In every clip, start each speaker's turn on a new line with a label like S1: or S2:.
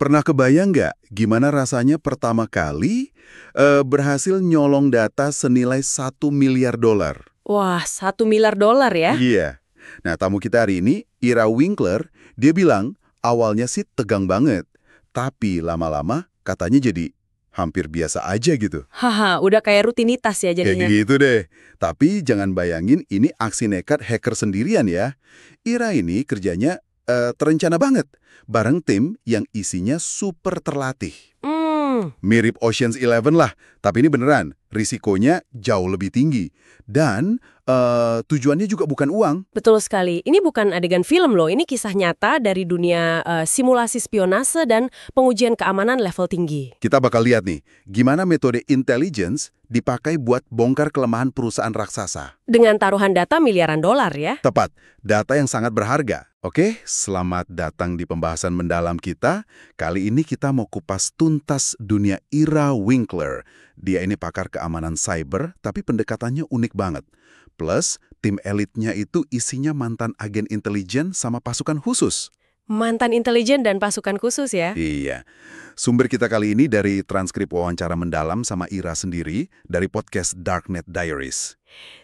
S1: Pernah kebayang nggak gimana rasanya pertama kali berhasil nyolong data senilai 1 miliar dolar?
S2: Wah, 1 miliar dolar ya?
S1: Iya. Nah, tamu kita hari ini, Ira Winkler, dia bilang awalnya sih tegang banget. Tapi lama-lama katanya jadi hampir biasa aja gitu.
S2: Haha, udah kayak rutinitas ya
S1: Kayak
S2: jadinya.
S1: gitu deh. Tapi jangan bayangin ini aksi nekat hacker sendirian ya. Ira ini kerjanya terencana banget. Bareng tim yang isinya super terlatih. Mirip Ocean's 11 lah, tapi ini beneran, risikonya jauh lebih tinggi. Dan tujuannya juga bukan uang.
S2: Betul sekali. Ini bukan adegan film loh, ini kisah nyata dari dunia simulasi spionase dan pengujian keamanan level tinggi.
S1: Kita bakal lihat nih, gimana metode intelligence dipakai buat bongkar kelemahan perusahaan raksasa.
S2: Dengan taruhan data miliaran dolar ya.
S1: Tepat, data yang sangat berharga. Oke, selamat datang di pembahasan mendalam kita. Kali ini kita mau kupas tuntas dunia Ira Winkler. Dia ini pakar keamanan cyber, tapi pendekatannya unik banget. Plus, tim elitnya itu isinya mantan agen intelijen sama pasukan khusus.
S2: Mantan intelijen dan pasukan khusus ya.
S1: Iya. Sumber kita kali ini dari transkrip wawancara mendalam sama Ira sendiri dari podcast Darknet Diaries.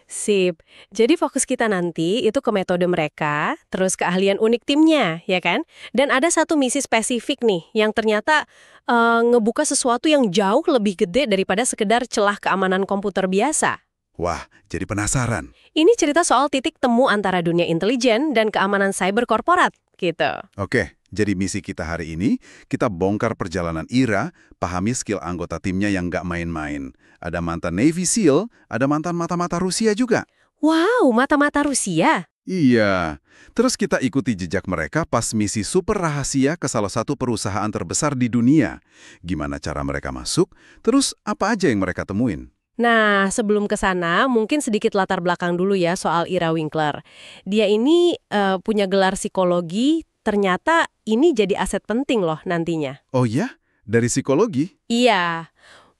S2: Sip. Jadi fokus kita nanti itu ke metode mereka, terus keahlian unik timnya, ya kan? Dan ada satu misi spesifik nih, yang ternyata ngebuka sesuatu yang jauh lebih gede daripada sekedar celah keamanan komputer biasa.
S1: Wah, jadi penasaran.
S2: Ini cerita soal titik temu antara dunia intelijen dan keamanan cyber korporat, gitu.
S1: Oke, jadi misi kita hari ini, kita bongkar perjalanan Ira, pahami skill anggota timnya yang nggak main-main. Ada mantan Navy SEAL, ada mantan mata-mata Rusia juga.
S2: Wow, mata-mata Rusia?
S1: Iya, terus kita ikuti jejak mereka pas misi super rahasia ke salah satu perusahaan terbesar di dunia. Gimana cara mereka masuk, terus apa aja yang mereka temuin?
S2: Nah, sebelum ke sana, mungkin sedikit latar belakang dulu ya soal Ira Winkler. Dia ini punya gelar psikologi, ternyata ini jadi aset penting loh nantinya.
S1: Oh ya? Dari psikologi?
S2: Iya,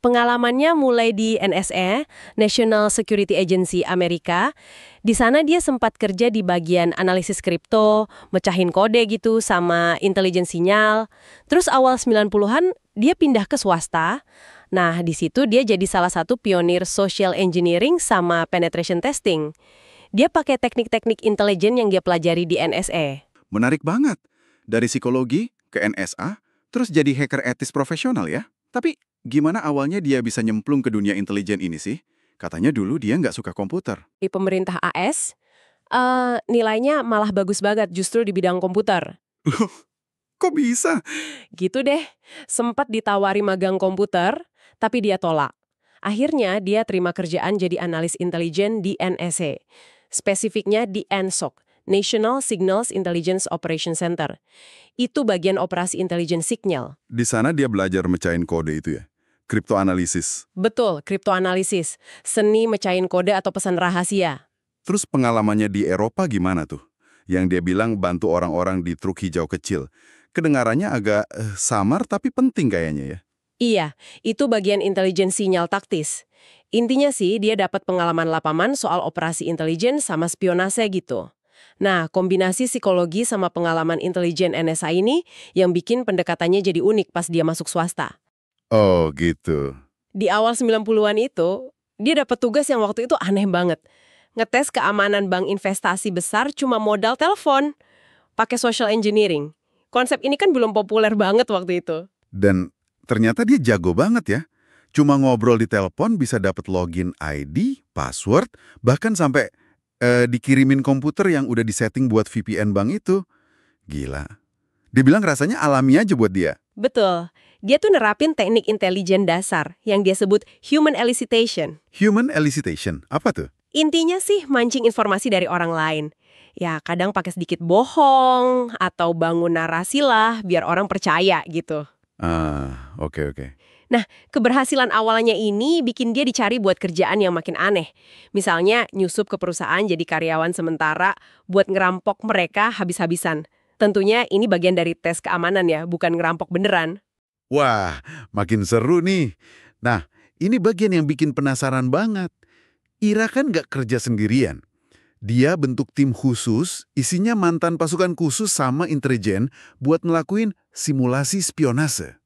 S2: pengalamannya mulai di NSA, National Security Agency Amerika. Di sana dia sempat kerja di bagian analisis kripto, mecahin kode gitu, sama intelijen sinyal. Terus awal 90-an, dia pindah ke swasta. Nah, di situ dia jadi salah satu pionir social engineering sama penetration testing. Dia pakai teknik-teknik intelijen yang dia pelajari di NSA.
S1: Menarik banget. Dari psikologi ke NSA, terus jadi hacker etis profesional ya? Tapi gimana awalnya dia bisa nyemplung ke dunia intelijen ini sih? Katanya dulu dia nggak suka komputer.
S2: Di pemerintah AS, nilainya malah bagus banget justru di bidang komputer.
S1: Kok bisa?
S2: Gitu deh, sempat ditawari magang komputer, tapi dia tolak. Akhirnya dia terima kerjaan jadi analis intelijen di NSA. Spesifiknya di NSOC, National Signals Intelligence Operation Center. Itu bagian operasi intelijen signal.
S1: Di sana dia belajar mecahin kode itu ya? Kriptoanalisis.
S2: Betul, kriptoanalisis, seni mecahin kode atau pesan rahasia.
S1: Terus pengalamannya di Eropa gimana tuh? Yang dia bilang bantu orang-orang di truk hijau kecil. Kedengarannya agak samar tapi penting kayaknya ya.
S2: Iya, itu bagian intelijen sinyal taktis. Intinya sih dia dapat pengalaman lapangan soal operasi intelijen sama spionase gitu. Nah, kombinasi psikologi sama pengalaman intelijen NSA ini yang bikin pendekatannya jadi unik pas dia masuk swasta.
S1: Oh gitu.
S2: Di awal 90-an itu, dia dapat tugas yang waktu itu aneh banget. Ngetes keamanan bank investasi besar cuma modal telepon. Pakai social engineering. Konsep ini kan belum populer banget waktu itu.
S1: Dan ternyata dia jago banget ya. Cuma ngobrol di telepon bisa dapat login ID, password, bahkan sampai dikirimin komputer yang udah disetting buat VPN bank itu. Gila. Dia bilang rasanya alami aja buat dia.
S2: Betul. Dia tuh nerapin teknik intelijen dasar yang dia sebut human elicitation.
S1: Human elicitation, apa tuh?
S2: Intinya sih mancing informasi dari orang lain. Ya kadang pakai sedikit bohong atau bangun narasi lah biar orang percaya gitu.
S1: Oke.
S2: Nah, keberhasilan awalnya ini bikin dia dicari buat kerjaan yang makin aneh. Misalnya nyusup ke perusahaan jadi karyawan sementara buat ngerampok mereka habis-habisan. Tentunya ini bagian dari tes keamanan ya, bukan ngerampok beneran.
S1: Wah, makin seru nih. Nah, ini bagian yang bikin penasaran banget. Ira kan nggak kerja sendirian. Dia bentuk tim khusus, isinya mantan pasukan khusus sama intelijen buat ngelakuin simulasi spionase.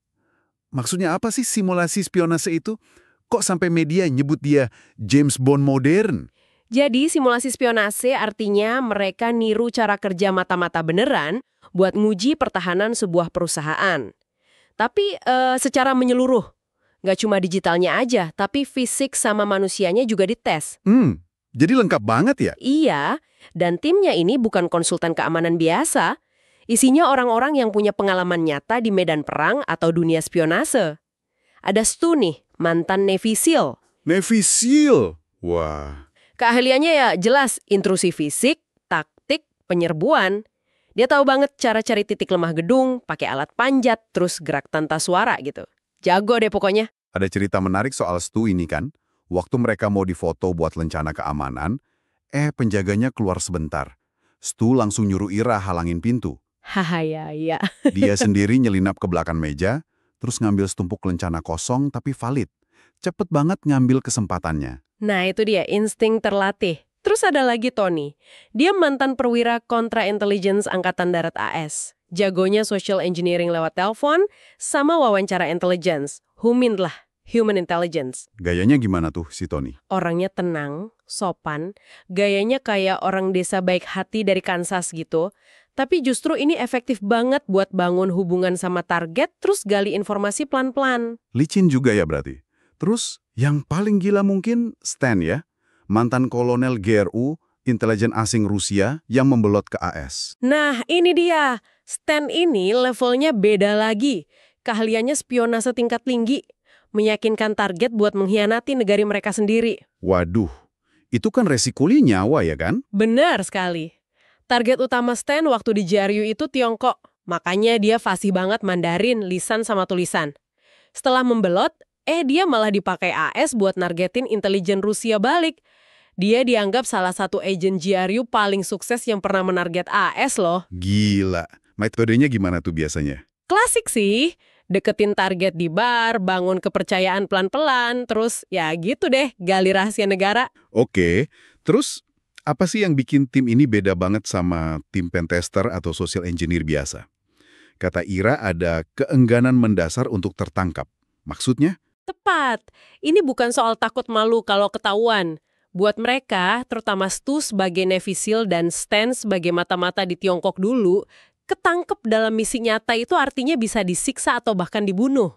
S1: Maksudnya apa sih simulasi spionase itu? Kok sampai media nyebut dia James Bond modern?
S2: Jadi simulasi spionase artinya mereka niru cara kerja mata-mata beneran buat nguji pertahanan sebuah perusahaan. Tapi secara menyeluruh, nggak cuma digitalnya aja, tapi fisik sama manusianya juga dites.
S1: Jadi lengkap banget ya?
S2: Iya, dan timnya ini bukan konsultan keamanan biasa. Isinya orang-orang yang punya pengalaman nyata di medan perang atau dunia spionase. Ada Stu nih, mantan Navy SEAL.
S1: Navy SEAL? Wah.
S2: Keahliannya ya jelas intrusi fisik, taktik, penyerbuan. Dia tahu banget cara cari titik lemah gedung, pakai alat panjat, terus gerak tanpa suara gitu. Jago deh pokoknya.
S1: Ada cerita menarik soal Stu ini kan? Waktu mereka mau difoto buat lencana keamanan, penjaganya keluar sebentar. Stu langsung nyuruh Ira halangin pintu.
S2: Haha, ya.
S1: Dia sendiri nyelinap ke belakang meja, terus ngambil setumpuk lencana kosong tapi valid. Cepet banget ngambil kesempatannya.
S2: Nah itu dia, insting terlatih. Terus ada lagi Tony. Dia mantan perwira kontra intelligence Angkatan Darat AS. Jagonya social engineering lewat telepon, sama wawancara intelligence. Humin lah, human intelligence.
S1: Gayanya gimana tuh si Tony?
S2: Orangnya tenang, sopan, gayanya kayak orang desa baik hati dari Kansas gitu. Tapi justru ini efektif banget buat bangun hubungan sama target, terus gali informasi pelan-pelan.
S1: Licin juga ya berarti. Terus yang paling gila mungkin Stan ya, mantan kolonel GRU, intelijen asing Rusia yang membelot ke AS.
S2: Nah ini dia, Stan ini levelnya beda lagi. Keahliannya spionase tingkat tinggi, meyakinkan target buat mengkhianati negara mereka sendiri.
S1: Waduh, itu kan resikonya nyawa ya kan?
S2: Benar sekali. Target utama Stan waktu di JRU itu Tiongkok, makanya dia fasih banget Mandarin, lisan sama tulisan. Setelah membelot, dia malah dipakai AS buat nargetin intelijen Rusia balik. Dia dianggap salah satu agen JRU paling sukses yang pernah menarget AS loh.
S1: Gila, metodenya gimana tuh biasanya?
S2: Klasik sih, deketin target di bar, bangun kepercayaan pelan-pelan, terus ya gitu deh, gali rahasia negara.
S1: Oke, terus apa sih yang bikin tim ini beda banget sama tim pentester atau social engineer biasa? Kata Ira ada keengganan mendasar untuk tertangkap. Maksudnya?
S2: Tepat, ini bukan soal takut malu kalau ketahuan. Buat mereka, terutama Stu sebagai Navy SEAL dan Stan sebagai mata-mata di Tiongkok dulu, ketangkep dalam misi nyata itu artinya bisa disiksa atau bahkan dibunuh.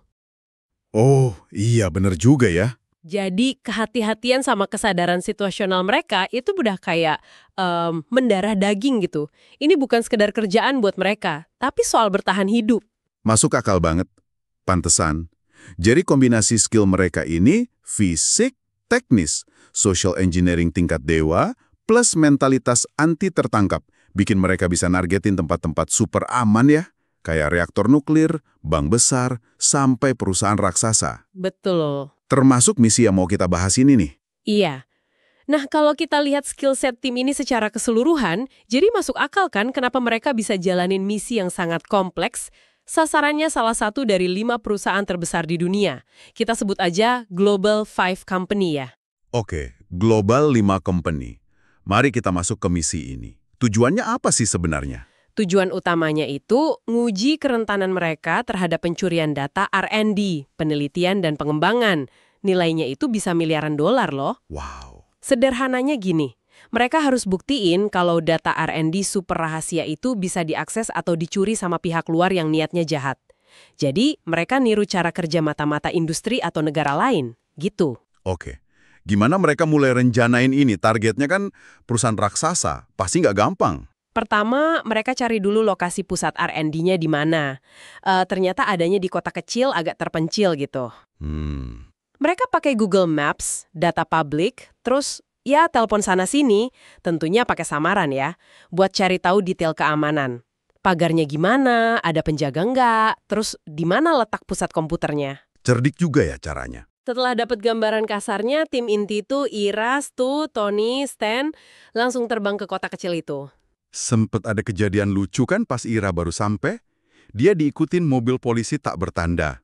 S1: Oh, iya bener juga ya.
S2: Jadi kehati-hatian sama kesadaran situasional mereka itu udah kayak mendarah daging gitu. Ini bukan sekedar kerjaan buat mereka, tapi soal bertahan hidup.
S1: Masuk akal banget. Pantesan. Jadi kombinasi skill mereka ini fisik, teknis, social engineering tingkat dewa, plus mentalitas anti tertangkap. Bikin mereka bisa nargetin tempat-tempat super aman ya. Kayak reaktor nuklir, bank besar, sampai perusahaan raksasa.
S2: Betul loh.
S1: Termasuk misi yang mau kita bahas ini nih.
S2: Iya. Nah, kalau kita lihat skill set tim ini secara keseluruhan, jadi masuk akal kan kenapa mereka bisa jalanin misi yang sangat kompleks. Sasarannya salah satu dari 5 perusahaan terbesar di dunia. Kita sebut aja Global 5 Company ya.
S1: Oke, Global 5 Company. Mari kita masuk ke misi ini. Tujuannya apa sih sebenarnya?
S2: Tujuan utamanya itu nguji kerentanan mereka terhadap pencurian data R&D, penelitian dan pengembangan. Nilainya itu bisa miliaran dolar loh.
S1: Wow.
S2: Sederhananya gini, mereka harus buktiin kalau data R&D super rahasia itu bisa diakses atau dicuri sama pihak luar yang niatnya jahat. Jadi, mereka niru cara kerja mata-mata industri atau negara lain, gitu.
S1: Oke. Gimana mereka mulai rencanain ini? Targetnya kan perusahaan raksasa, pasti nggak gampang.
S2: Pertama, mereka cari dulu lokasi pusat R&D-nya di mana. Ternyata adanya di kota kecil agak terpencil gitu. Mereka pakai Google Maps, data publik, terus ya telepon sana-sini, tentunya pakai samaran ya, buat cari tahu detail keamanan. Pagarnya gimana, ada penjaga nggak, terus di mana letak pusat komputernya.
S1: Cerdik juga ya caranya.
S2: Setelah dapat gambaran kasarnya, tim inti itu Ira, Stu, Tony, Stan langsung terbang ke kota kecil itu.
S1: Sempet ada kejadian lucu kan pas Ira baru sampai, dia diikutin mobil polisi tak bertanda.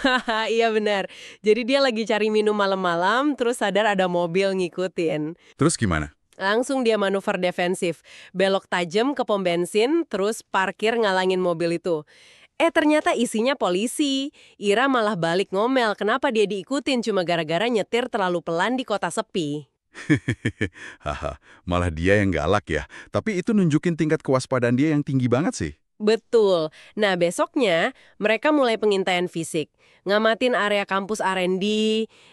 S2: Haha, iya benar. Jadi dia lagi cari minum malam-malam, terus sadar ada mobil ngikutin.
S1: Terus gimana?
S2: Langsung dia manuver defensif. Belok tajam ke pom bensin, terus parkir ngalangin mobil itu. Ternyata isinya polisi. Ira malah balik ngomel kenapa dia diikutin cuma gara-gara nyetir terlalu pelan di kota sepi.
S1: Haha, malah dia yang galak ya. Tapi itu nunjukin tingkat kewaspadaan dia yang tinggi banget sih.
S2: Betul. Nah, besoknya mereka mulai pengintaian fisik. Ngamatin area kampus R&D,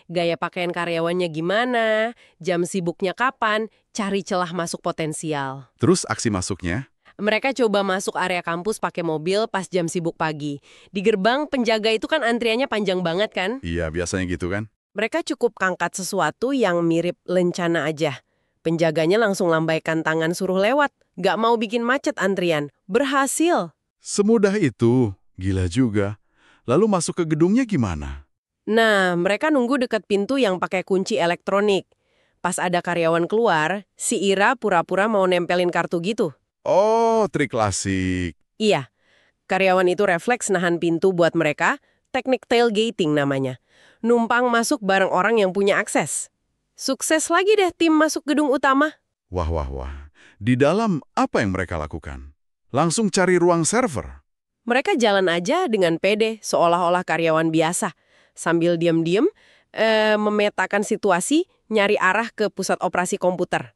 S2: gaya pakaian karyawannya gimana, jam sibuknya kapan, cari celah masuk potensial.
S1: Terus aksi masuknya?
S2: Mereka coba masuk area kampus pakai mobil pas jam sibuk pagi. Di gerbang penjaga itu kan antriannya panjang banget kan?
S1: Iya, biasanya gitu kan.
S2: Mereka cukup kangkat sesuatu yang mirip lencana aja. Penjaganya langsung lambaikan tangan suruh lewat. Gak mau bikin macet antrian. Berhasil.
S1: Semudah itu. Gila juga. Lalu masuk ke gedungnya gimana?
S2: Nah, mereka nunggu dekat pintu yang pakai kunci elektronik. Pas ada karyawan keluar, si Ira pura-pura mau nempelin kartu gitu.
S1: Oh, trik klasik.
S2: Iya, karyawan itu refleks nahan pintu buat mereka, teknik tailgating namanya. Numpang masuk bareng orang yang punya akses. Sukses lagi deh tim masuk gedung utama.
S1: Wah, wah, wah. Di dalam apa yang mereka lakukan? Langsung cari ruang server.
S2: Mereka jalan aja dengan pede, seolah-olah karyawan biasa. Sambil diam-diam, memetakan situasi, nyari arah ke pusat operasi komputer.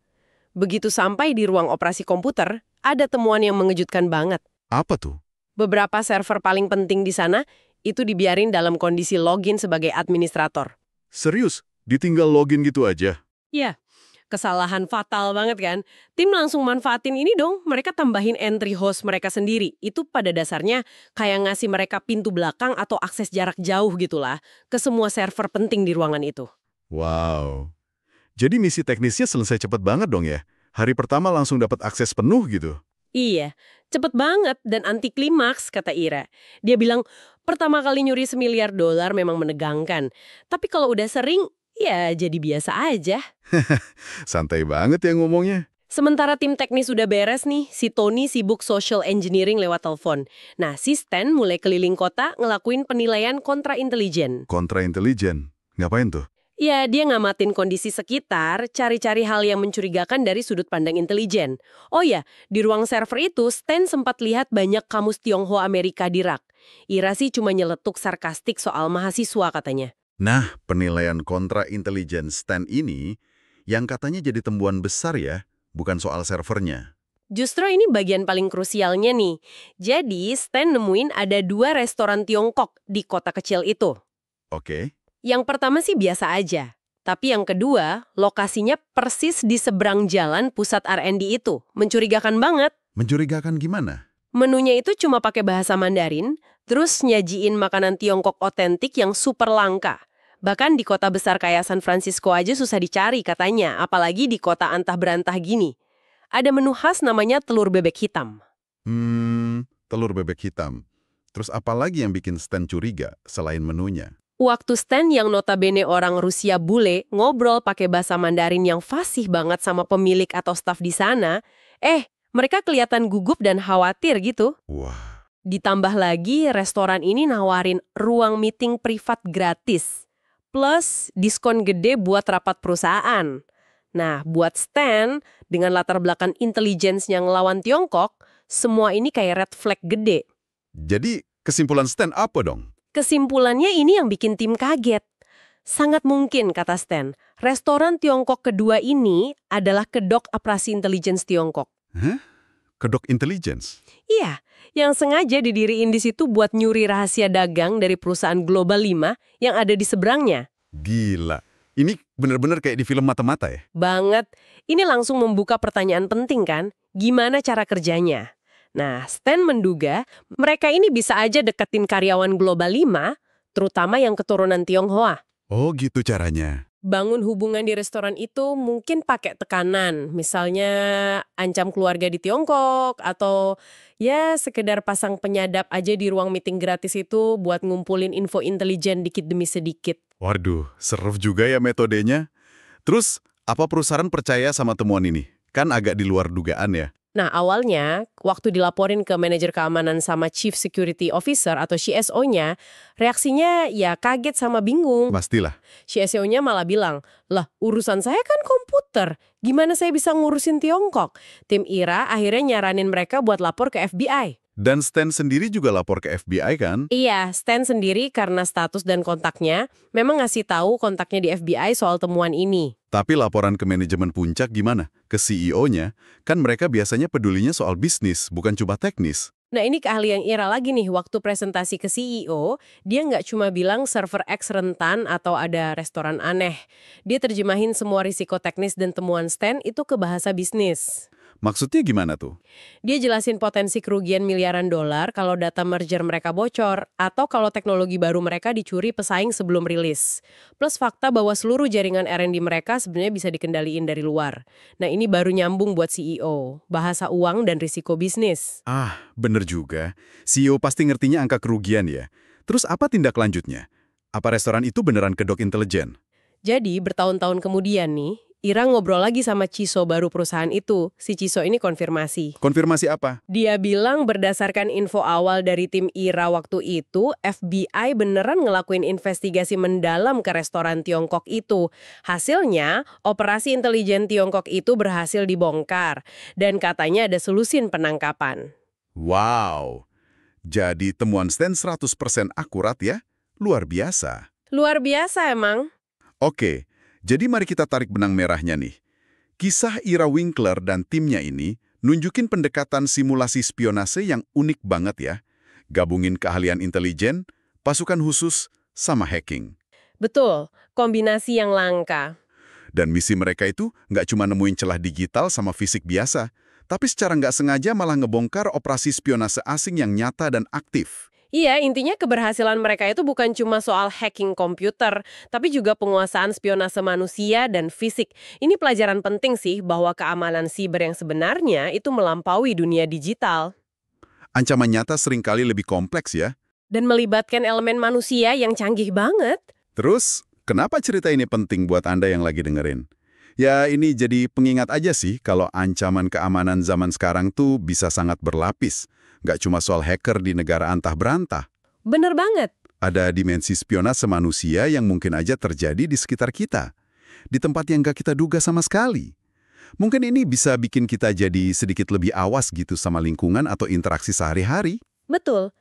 S2: Begitu sampai di ruang operasi komputer, ada temuan yang mengejutkan banget.
S1: Apa tuh?
S2: Beberapa server paling penting di sana, itu dibiarin dalam kondisi login sebagai administrator.
S1: Serius? Ditinggal login gitu aja?
S2: Iya. Kesalahan fatal banget kan? Tim langsung manfaatin ini dong, mereka tambahin entry host mereka sendiri. Itu pada dasarnya kayak ngasih mereka pintu belakang atau akses jarak jauh gitulah ke semua server penting di ruangan itu.
S1: Wow. Jadi misi teknisnya selesai cepet banget dong ya? Hari pertama langsung dapat akses penuh gitu?
S2: Iya, cepet banget dan anti klimaks, kata Ira. Dia bilang, pertama kali nyuri $1 miliar memang menegangkan. Tapi kalau udah sering, ya jadi biasa aja.
S1: Santai banget ya ngomongnya.
S2: Sementara tim teknis udah beres nih, si Tony sibuk social engineering lewat telepon. Nah, si Stan mulai keliling kota ngelakuin penilaian kontra-intelijen.
S1: Kontra-intelijen? Ngapain tuh?
S2: Ya, dia ngamatin kondisi sekitar, cari-cari hal yang mencurigakan dari sudut pandang intelijen. Oh ya, di ruang server itu, Stan sempat lihat banyak kamus Tionghoa Amerika di rak. Ira sih cuma nyeletuk sarkastik soal mahasiswa katanya.
S1: Nah, penilaian kontra-intelijen Stan ini yang katanya jadi tembuan besar ya, bukan soal servernya.
S2: Justru ini bagian paling krusialnya nih. Jadi, Stan nemuin ada 2 restoran Tiongkok di kota kecil itu.
S1: Oke.
S2: Yang pertama sih biasa aja. Tapi yang kedua, lokasinya persis di seberang jalan pusat R&D itu. Mencurigakan banget.
S1: Mencurigakan gimana?
S2: Menunya itu cuma pakai bahasa Mandarin, terus nyajiin makanan Tiongkok otentik yang super langka. Bahkan di kota besar kayak San Francisco aja susah dicari katanya, apalagi di kota antah berantah gini. Ada menu khas namanya telur bebek hitam.
S1: Telur bebek hitam. Terus apa lagi yang bikin Stan curiga selain menunya?
S2: Waktu Stan yang notabene orang Rusia bule ngobrol pakai bahasa Mandarin yang fasih banget sama pemilik atau staf di sana, mereka kelihatan gugup dan khawatir gitu.
S1: Wah.
S2: Ditambah lagi restoran ini nawarin ruang meeting privat gratis, plus diskon gede buat rapat perusahaan. Nah, buat Stan, dengan latar belakang intelligence yang ngelawan Tiongkok, semua ini kayak red flag gede.
S1: Jadi kesimpulan Stan apa dong?
S2: Kesimpulannya ini yang bikin tim kaget. Sangat mungkin, kata Stan, restoran Tiongkok kedua ini adalah kedok operasi intelligence Tiongkok.
S1: Hah? Kedok intelligence?
S2: Iya, yang sengaja didiriin di situ buat nyuri rahasia dagang dari perusahaan Global 5 yang ada di seberangnya.
S1: Gila. Ini bener-bener kayak di film mata-mata ya?
S2: Banget. Ini langsung membuka pertanyaan penting kan? Gimana cara kerjanya? Nah, Stan menduga mereka ini bisa aja deketin karyawan Global 5, terutama yang keturunan Tionghoa.
S1: Oh gitu caranya.
S2: Bangun hubungan di restoran itu mungkin pakai tekanan, misalnya ancam keluarga di Tiongkok, atau ya sekedar pasang penyadap aja di ruang meeting gratis itu buat ngumpulin info intelijen dikit demi sedikit.
S1: Waduh, seru juga ya metodenya. Terus, apa perusahaan percaya sama temuan ini? Kan agak di luar dugaan ya.
S2: Nah, awalnya, waktu dilaporin ke manajer keamanan sama Chief Security Officer atau CSO-nya, reaksinya ya kaget sama bingung.
S1: Pastilah.
S2: CSO-nya malah bilang, lah urusan saya kan komputer, gimana saya bisa ngurusin Tiongkok? Tim IRA akhirnya nyaranin mereka buat lapor ke FBI.
S1: Dan Stan sendiri juga lapor ke FBI kan?
S2: Iya, Stan sendiri karena status dan kontaknya, memang ngasih tahu kontaknya di FBI soal temuan ini.
S1: Tapi laporan ke manajemen puncak gimana? Ke CEO-nya? Kan mereka biasanya pedulinya soal bisnis, bukan cuma teknis.
S2: Nah ini keahlian IRA lagi nih, waktu presentasi ke CEO, dia nggak cuma bilang server X rentan atau ada restoran aneh. Dia terjemahin semua risiko teknis dan temuan Stan itu ke bahasa bisnis.
S1: Maksudnya gimana tuh?
S2: Dia jelasin potensi kerugian miliaran dolar kalau data merger mereka bocor, atau kalau teknologi baru mereka dicuri pesaing sebelum rilis. Plus fakta bahwa seluruh jaringan R&D mereka sebenarnya bisa dikendaliin dari luar. Nah ini baru nyambung buat CEO, bahasa uang dan risiko bisnis.
S1: Ah, bener juga. CEO pasti ngertinya angka kerugian ya. Terus apa tindak lanjutnya? Apa restoran itu beneran kedok intelijen?
S2: Jadi bertahun-tahun kemudian nih, Ira ngobrol lagi sama CISO baru perusahaan itu. Si CISO ini konfirmasi.
S1: Konfirmasi apa?
S2: Dia bilang berdasarkan info awal dari tim Ira waktu itu, FBI beneran ngelakuin investigasi mendalam ke restoran Tiongkok itu. Hasilnya, operasi intelijen Tiongkok itu berhasil dibongkar. Dan katanya ada solusi penangkapan.
S1: Wow. Jadi temuan Stan 100% akurat ya? Luar biasa.
S2: Luar biasa emang.
S1: Oke, jadi mari kita tarik benang merahnya nih. Kisah Ira Winkler dan timnya ini nunjukin pendekatan simulasi spionase yang unik banget ya. Gabungin keahlian intelijen, pasukan khusus, sama hacking.
S2: Betul, kombinasi yang langka.
S1: Dan misi mereka itu nggak cuma nemuin celah digital sama fisik biasa, tapi secara nggak sengaja malah ngebongkar operasi spionase asing yang nyata dan aktif.
S2: Iya, intinya keberhasilan mereka itu bukan cuma soal hacking komputer, tapi juga penguasaan spionase manusia dan fisik. Ini pelajaran penting sih bahwa keamanan siber yang sebenarnya itu melampaui dunia digital.
S1: Ancaman nyata seringkali lebih kompleks ya.
S2: Dan melibatkan elemen manusia yang canggih banget.
S1: Terus, kenapa cerita ini penting buat Anda yang lagi dengerin? Ya, ini jadi pengingat aja sih kalau ancaman keamanan zaman sekarang tuh bisa sangat berlapis. Nggak cuma soal hacker di negara antah berantah.
S2: Bener banget.
S1: Ada dimensi spionase manusia yang mungkin aja terjadi di sekitar kita. Di tempat yang nggak kita duga sama sekali. Mungkin ini bisa bikin kita jadi sedikit lebih awas gitu sama lingkungan atau interaksi sehari-hari.
S2: Betul.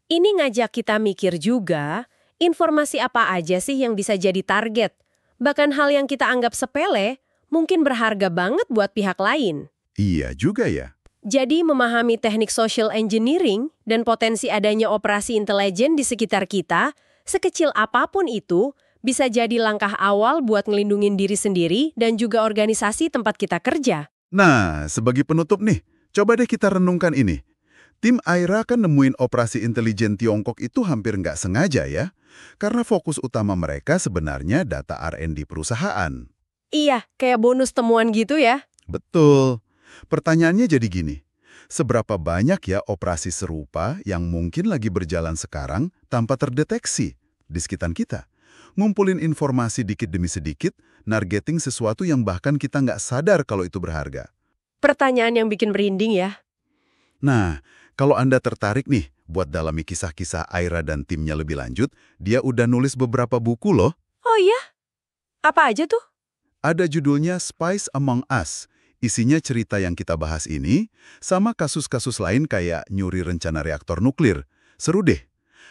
S2: Ini ngajak kita mikir juga, informasi apa aja sih yang bisa jadi target. Bahkan hal yang kita anggap sepele, mungkin berharga banget buat pihak lain.
S1: Iya juga ya.
S2: Jadi memahami teknik social engineering dan potensi adanya operasi intelijen di sekitar kita, sekecil apapun itu, bisa jadi langkah awal buat ngelindungin diri sendiri dan juga organisasi tempat kita kerja.
S1: Nah, sebagai penutup nih, coba deh kita renungkan ini. Tim Aira kan nemuin operasi intelijen Tiongkok itu hampir nggak sengaja ya, karena fokus utama mereka sebenarnya data R&D perusahaan.
S2: Iya, kayak bonus temuan gitu ya.
S1: Betul. Pertanyaannya jadi gini, seberapa banyak ya operasi serupa yang mungkin lagi berjalan sekarang tanpa terdeteksi di sekitar kita? Ngumpulin informasi dikit demi sedikit, nargeting sesuatu yang bahkan kita nggak sadar kalau itu berharga.
S2: Pertanyaan yang bikin merinding ya.
S1: Nah, kalau Anda tertarik nih buat dalami kisah-kisah Aira dan timnya lebih lanjut, dia udah nulis beberapa buku loh.
S2: Oh iya? Apa aja tuh?
S1: Ada judulnya Spies Among Us. Isinya cerita yang kita bahas ini, sama kasus-kasus lain kayak nyuri rencana reaktor nuklir. Seru deh.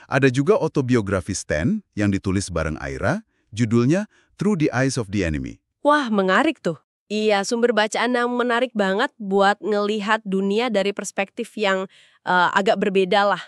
S1: Ada juga autobiografi Stan yang ditulis bareng Aira, judulnya Through the Eyes of the Enemy.
S2: Wah, menarik tuh. Iya, sumber bacaan yang menarik banget buat ngelihat dunia dari perspektif yang agak berbeda lah.